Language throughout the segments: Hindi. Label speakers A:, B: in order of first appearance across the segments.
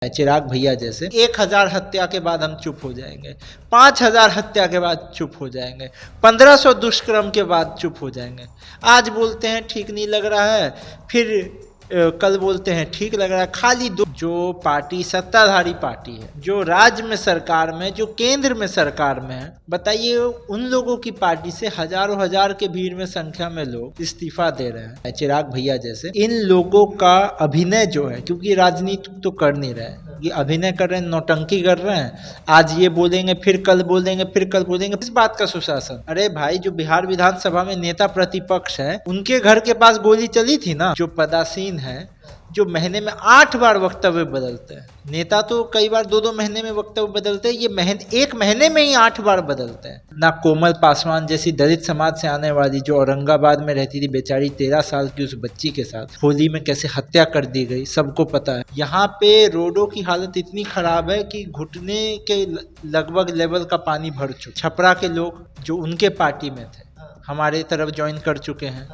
A: चिराग भैया जैसे 1000 हत्या के बाद हम चुप हो जाएंगे, 5000 हत्या के बाद चुप हो जाएंगे, 1500 दुष्कर्म के बाद चुप हो जाएंगे। आज बोलते हैं ठीक नहीं लग रहा है, फिर कल बोलते हैं ठीक लग रहा है। खाली दो जो पार्टी सत्ताधारी पार्टी है, जो राज्य में सरकार में, जो केंद्र में सरकार में है, बताइए उन लोगों की पार्टी से हजारों हजार के भीड़ में संख्या में लोग इस्तीफा दे रहे हैं। चिराग भैया जैसे इन लोगों का अभिनय जो है, क्योंकि राजनीति तो कर नहीं रहे हैं, ये अभिनय कर रहे हैं, नौटंकी कर रहे हैं। आज ये बोलेंगे, फिर कल बोलेंगे, फिर कल बोलेंगे। इस बात का सुशासन? अरे भाई, जो बिहार विधानसभा में नेता प्रतिपक्ष है, उनके घर के पास गोली चली थी ना। जो पदासीन है, जो महीने में 8 बार वक्तव्य बदलते हैं, नेता तो कई बार 2-2 महीने में वक्तव्य बदलते हैं, ये एक महीने में ही 8 बार बदलते हैं ना। कोमल पासवान जैसी दलित समाज से आने वाली, जो औरंगाबाद में रहती थी बेचारी, 13 साल की उस बच्ची के साथ होली में कैसे हत्या कर दी गई, सबको पता है। यहाँ पे रोडों की हालत इतनी खराब है कि घुटने के लगभग लेवल का पानी भर चुका। छपरा के लोग जो उनके पार्टी में थे, हमारे तरफ ज्वाइन कर चुके हैं।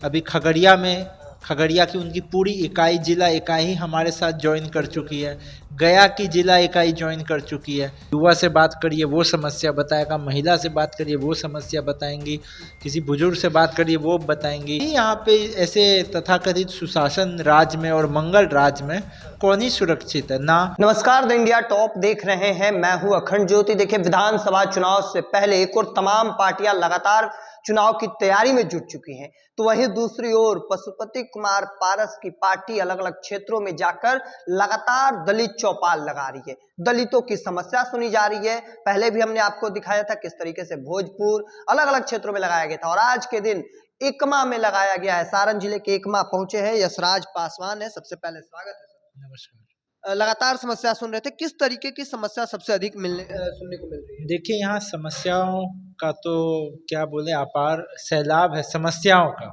A: अभी खगड़िया की उनकी पूरी इकाई, जिला इकाई हमारे साथ ज्वाइन कर चुकी है। गया की जिला इकाई ज्वाइन कर चुकी है। युवा से बात करिए वो समस्या बताएगा, महिला से बात करिए वो समस्या बताएंगी, किसी बुजुर्ग से बात करिए वो बताएंगी। यहाँ पे ऐसे तथाकथित सुशासन राज्य में और मंगल राज्य में कौन ही सुरक्षित है ना।
B: नमस्कार, द इंडिया टॉप देख रहे हैं, मैं हूं अखंड ज्योति। देखिए, विधानसभा चुनाव से पहले एक और तमाम पार्टियां लगातार चुनाव की तैयारी में जुट चुकी हैं, तो वहीं दूसरी ओर पशुपति कुमार पारस की पार्टी अलग अलग क्षेत्रों में जाकर लगातार दलित चौपाल लगा रही है। दलितों की समस्या सुनी जा रही है। पहले भी हमने आपको दिखाया था किस तरीके से भोजपुर अलग अलग क्षेत्रों में लगाया गया था, और आज के दिन एकमा में लगाया गया है। सारण जिले के एकमा पहुंचे हैं यशराज पासवान है। सबसे पहले स्वागत है।
A: नमस्कार।
B: लगातार समस्या सुन रहे थे, किस तरीके की समस्या सबसे अधिक सुनने को मिल रही है?
A: देखिए, यहाँ समस्याओं का तो क्या बोले, अपार सैलाब है समस्याओं का।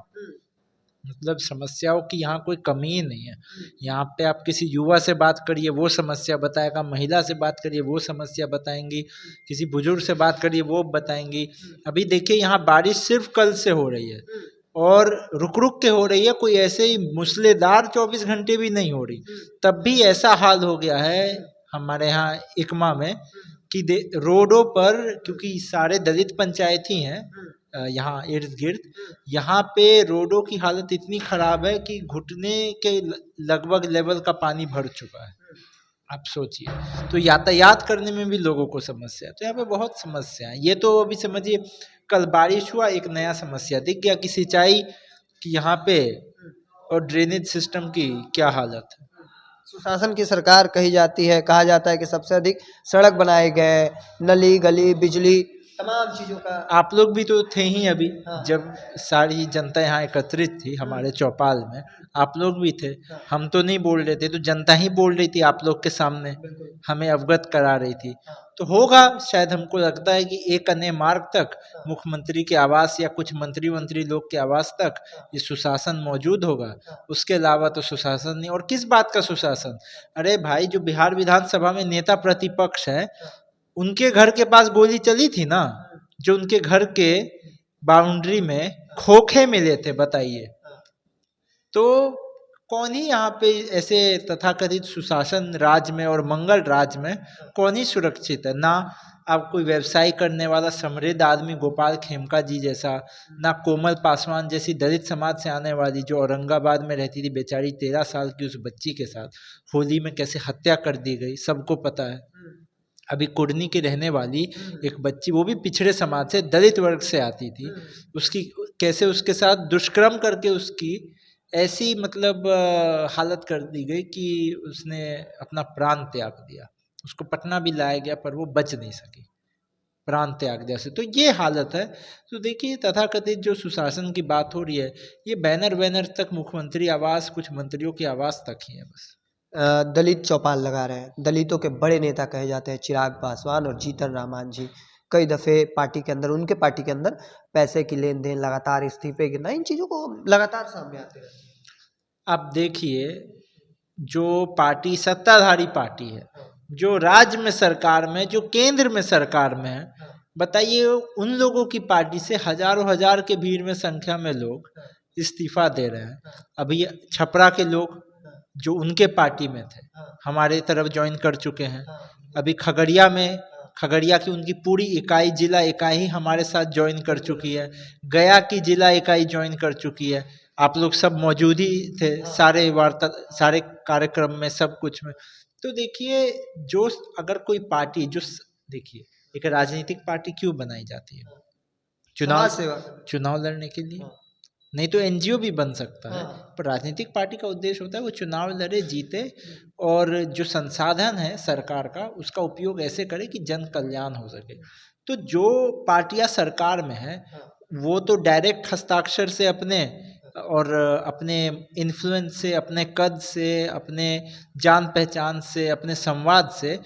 A: मतलब समस्याओं की यहाँ कोई कमी ही नहीं है। यहाँ पे आप किसी युवा से बात करिए वो समस्या बताएगा, महिला से बात करिए वो समस्या बताएंगी, किसी बुजुर्ग से बात करिए वो बताएंगी। अभी देखिए, यहाँ बारिश सिर्फ कल से हो रही है और रुक रुक के हो रही है, कोई ऐसे ही मूसलाधार 24 घंटे भी नहीं हो रही। तब भी ऐसा हाल हो गया है हमारे यहाँ एकमा में कि रोडों पर, क्योंकि सारे दलित पंचायत ही हैं यहाँ इर्द गिर्द, यहाँ पे रोडों की हालत इतनी खराब है कि घुटने के लगभग लेवल का पानी भर चुका है। आप सोचिए, तो यातायात करने में भी लोगों को समस्या है। तो यहाँ पे बहुत समस्या है। ये तो अभी समझिए, कल बारिश हुआ, एक नया समस्या दिख गया कि सिंचाई की यहाँ पे और ड्रेनेज सिस्टम की क्या हालत है।
B: सुशासन की सरकार कही जाती है, कहा जाता है कि सबसे अधिक सड़क बनाए गए, नली गली बिजली तमाम चीजों का।
A: आप लोग भी तो थे ही अभी,
B: हाँ।
A: जब सारी जनता यहाँ एकत्रित थी हमारे चौपाल में, आप लोग भी थे। हम तो नहीं बोल रहे थे, तो जनता ही बोल रही थी आप लोग के सामने, हमें अवगत करा रही थी। तो होगा, शायद हमको लगता है कि एक अन्य मार्ग तक मुख्यमंत्री के आवास या कुछ मंत्री लोग के आवास तक ये सुशासन मौजूद होगा। उसके अलावा तो सुशासन नहीं। और किस बात का सुशासन? अरे भाई, जो बिहार विधानसभा में नेता प्रतिपक्ष है, उनके घर के पास गोली चली थी ना। जो उनके घर के बाउंड्री में खोखे मिले थे, बताइए। तो कौन ही यहाँ पे ऐसे तथाकथित सुशासन राज्य में और मंगल राज्य में कौन ही सुरक्षित है ना। आप कोई व्यवसाय करने वाला समृद्ध आदमी गोपाल खेमका जी जैसा, ना कोमल पासवान जैसी दलित समाज से आने वाली, जो औरंगाबाद में रहती थी बेचारी, 13 साल की उस बच्ची के साथ होली में कैसे हत्या कर दी गई, सबको पता है। अभी कुर्नी की रहने वाली एक बच्ची, वो भी पिछड़े समाज से, दलित वर्ग से आती थी, उसकी कैसे उसके साथ दुष्कर्म करके उसकी ऐसी मतलब हालत कर दी गई कि उसने अपना प्राण त्याग दिया। उसको पटना भी लाया गया पर वो बच नहीं सकी, प्राण त्याग दिया से। तो ये हालत है। तो देखिए, तथाकथित जो सुशासन की बात हो रही है, ये बैनर तक, मुख्यमंत्री आवास, कुछ मंत्रियों के आवास तक ही है बस।
B: दलित चौपाल लगा रहे हैं। दलितों के बड़े नेता कहे जाते हैं चिराग पासवान और जीतन राम मांझी। कई दफे पार्टी के अंदर, उनके पार्टी के अंदर पैसे की लेन देन, लगातार इस्तीफे गिरना, इन चीजों को लगातार सामने आते हैं।
A: आप देखिए, जो पार्टी सत्ताधारी पार्टी है, जो राज्य में सरकार में, जो केंद्र में सरकार में है, बताइए उन लोगों की पार्टी से हजारों हजार के भीड़ में संख्या में लोग इस्तीफा दे रहे हैं। अभी छपरा के लोग जो उनके पार्टी में थे, हमारे तरफ ज्वाइन कर चुके हैं। अभी खगड़िया में, खगड़िया की उनकी पूरी इकाई, जिला इकाई हमारे साथ ज्वाइन कर चुकी है। गया की जिला इकाई ज्वाइन कर चुकी है। आप लोग सब मौजूद ही थे सारे वार्ता, सारे कार्यक्रम में, सब कुछ में। तो देखिए, जो अगर कोई पार्टी जो, देखिए एक राजनीतिक पार्टी क्यों बनाई जाती है? चुनाव लड़ने के लिए। नहीं तो एनजीओ भी बन सकता है, पर राजनीतिक पार्टी का उद्देश्य होता है वो चुनाव लड़े, जीते, और जो संसाधन है सरकार का उसका उपयोग ऐसे करे कि जन कल्याण हो सके। तो जो पार्टियां सरकार में है वो तो डायरेक्ट हस्ताक्षर से अपने और अपने इन्फ्लुएंस से, अपने कद से, अपने जान पहचान से, अपने संवाद से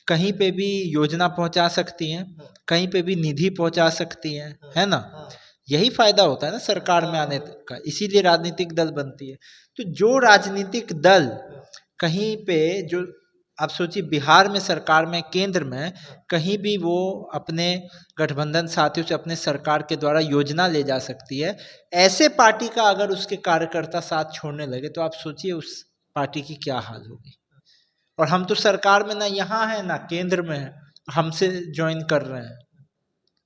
A: कहीं पे भी योजना पहुंचा सकती हैं, कहीं पे भी निधि पहुंचा सकती हैं, है ना? यही फायदा होता है ना सरकार में आने का, इसीलिए राजनीतिक दल बनती है। तो जो राजनीतिक दल कहीं पे, जो आप सोचिए बिहार में सरकार में, केंद्र में कहीं भी वो अपने गठबंधन साथियों से अपने सरकार के द्वारा योजना ले जा सकती है, ऐसे पार्टी का अगर उसके कार्यकर्ता साथ छोड़ने लगे तो आप सोचिए उस पार्टी की क्या हाल होगी। और हम तो सरकार में ना यहाँ है ना केंद्र में है, हमसे ज्वाइन कर रहे हैं।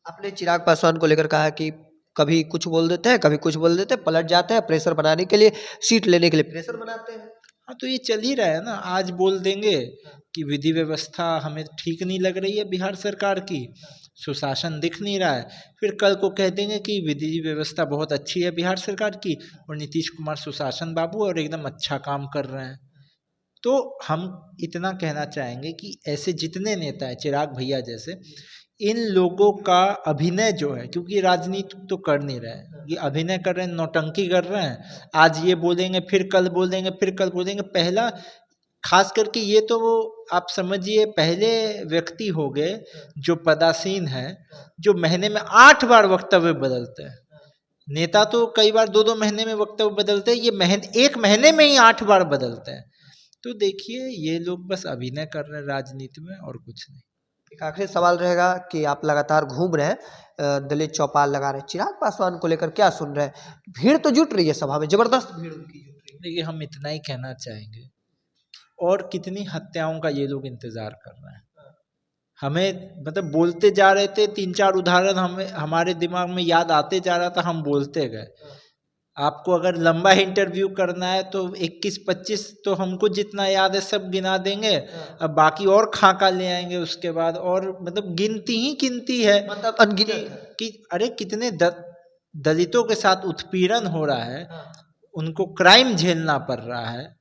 B: आपने चिराग पासवान को लेकर कहा कि कभी कुछ बोल देते हैं, कभी कुछ बोल देते हैं, पलट जाते हैं, प्रेशर बनाने के लिए, सीट लेने के लिए प्रेशर बनाते हैं।
A: हाँ, तो ये चल ही रहा है ना। आज बोल देंगे कि विधि व्यवस्था हमें ठीक नहीं लग रही है बिहार सरकार की, सुशासन दिख नहीं रहा है, फिर कल को कह देंगे कि विधि व्यवस्था बहुत अच्छी है बिहार सरकार की और नीतीश कुमार सुशासन बाबू और एकदम अच्छा काम कर रहे हैं। तो हम इतना कहना चाहेंगे कि ऐसे जितने नेता हैं, चिराग भैया जैसे, इन लोगों का अभिनय जो है, क्योंकि राजनीति तो कर नहीं रहे हैं, ये अभिनय कर रहे हैं, नौटंकी कर रहे हैं। आज ये बोलेंगे, फिर कल बोलेंगे, फिर कल बोलेंगे। पहला खास करके ये तो वो आप समझिए पहले व्यक्ति हो गए जो पदासीन है, जो महीने में 8 बार वक्तव्य बदलते हैं। नेता तो कई बार 2-2 महीने में वक्तव्य बदलते हैं, ये 1 महीने में ही 8 बार बदलते हैं। तो देखिए ये लोग बस अभिनय कर रहे हैं राजनीति में और कुछ नहीं।
B: एक आखिरी सवाल रहेगा कि आप लगातार घूम रहे हैं, दलित चौपाल लगा रहे हैं, चिराग पासवान को लेकर क्या सुन रहे हैं? भीड़ तो जुट रही है सभा में, जबरदस्त भीड़ उनकी जुट रही है।
A: देखिए हम इतना ही कहना चाहेंगे, और कितनी हत्याओं का ये लोग इंतजार कर रहे हैं। हमें मतलब बोलते जा रहे थे, 3-4 उदाहरण हमें हमारे दिमाग में याद आते जा रहा था, हम बोलते गए। आपको अगर लंबा इंटरव्यू करना है तो 21-25 तो हमको जितना याद है सब गिना देंगे, अब बाकी और खाका ले आएंगे उसके बाद, और मतलब गिनती ही गिनती है,
B: मतलब अनगिनत
A: कि अरे कितने दलितों के साथ उत्पीड़न हो रहा है, उनको क्राइम झेलना पड़ रहा है,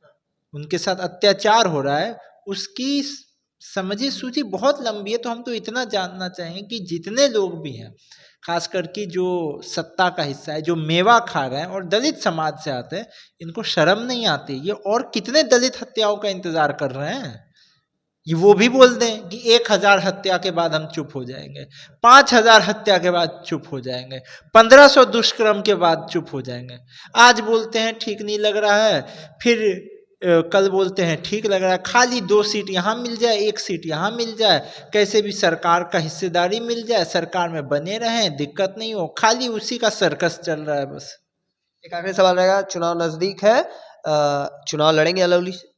A: उनके साथ अत्याचार हो रहा है, उसकी समझिए सूची बहुत लंबी है। तो हम तो इतना जानना चाहेंगे कि जितने लोग भी हैं, खास करके जो सत्ता का हिस्सा है, जो मेवा खा रहे हैं और दलित समाज से आते हैं, इनको शर्म नहीं आती? ये और कितने दलित हत्याओं का इंतजार कर रहे हैं? ये वो भी बोल दें कि 1000 हत्या के बाद हम चुप हो जाएंगे, 5000 हत्या के बाद चुप हो जाएंगे, 1500 दुष्कर्म के बाद चुप हो जाएंगे। आज बोलते हैं ठीक नहीं लग रहा है, फिर कल बोलते हैं ठीक लग रहा है, खाली 2 सीट यहाँ मिल जाए, 1 सीट यहाँ मिल जाए, कैसे भी सरकार का हिस्सेदारी मिल जाए, सरकार में बने रहें, दिक्कत नहीं हो, खाली उसी का सर्कस चल रहा है बस।
B: एक आखिरी सवाल रहेगा, चुनाव नजदीक है, चुनाव लड़ेंगे अलौली से?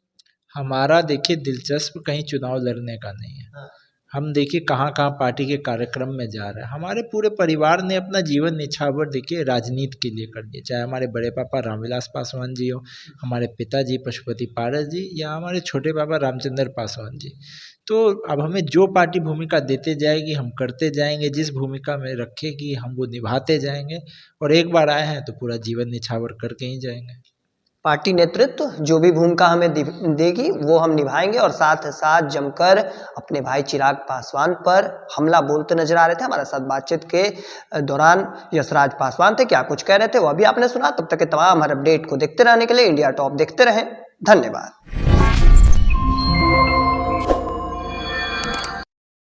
A: हमारा देखिए दिलचस्प कहीं चुनाव लड़ने का नहीं है। हम देखिए कहाँ कहाँ पार्टी के कार्यक्रम में जा रहे हैं। हमारे पूरे परिवार ने अपना जीवन निछावर देखिए राजनीति के लिए कर दिया, चाहे हमारे बड़े पापा रामविलास पासवान जी हो, हमारे पिताजी पशुपति पारस जी, या हमारे छोटे पापा रामचंद्र पासवान जी। तो अब हमें जो पार्टी भूमिका देते जाएगी हम करते जाएंगे, जिस भूमिका में रखेगी हम वो निभाते जाएंगे, और एक बार आए हैं तो पूरा जीवन निछावर करके ही जाएंगे।
B: पार्टी नेतृत्व जो भी भूमिका हमें देगी वो हम निभाएंगे, और साथ साथ जमकर अपने भाई चिराग पासवान पर हमला बोलते नजर आ रहे थे। हमारे साथ बातचीत के दौरान यशराज पासवान थे, क्या कुछ कह रहे थे वो अभी आपने सुना। तब तक के तमाम हर अपडेट को देखते रहने के लिए इंडिया टॉप देखते रहें। धन्यवाद।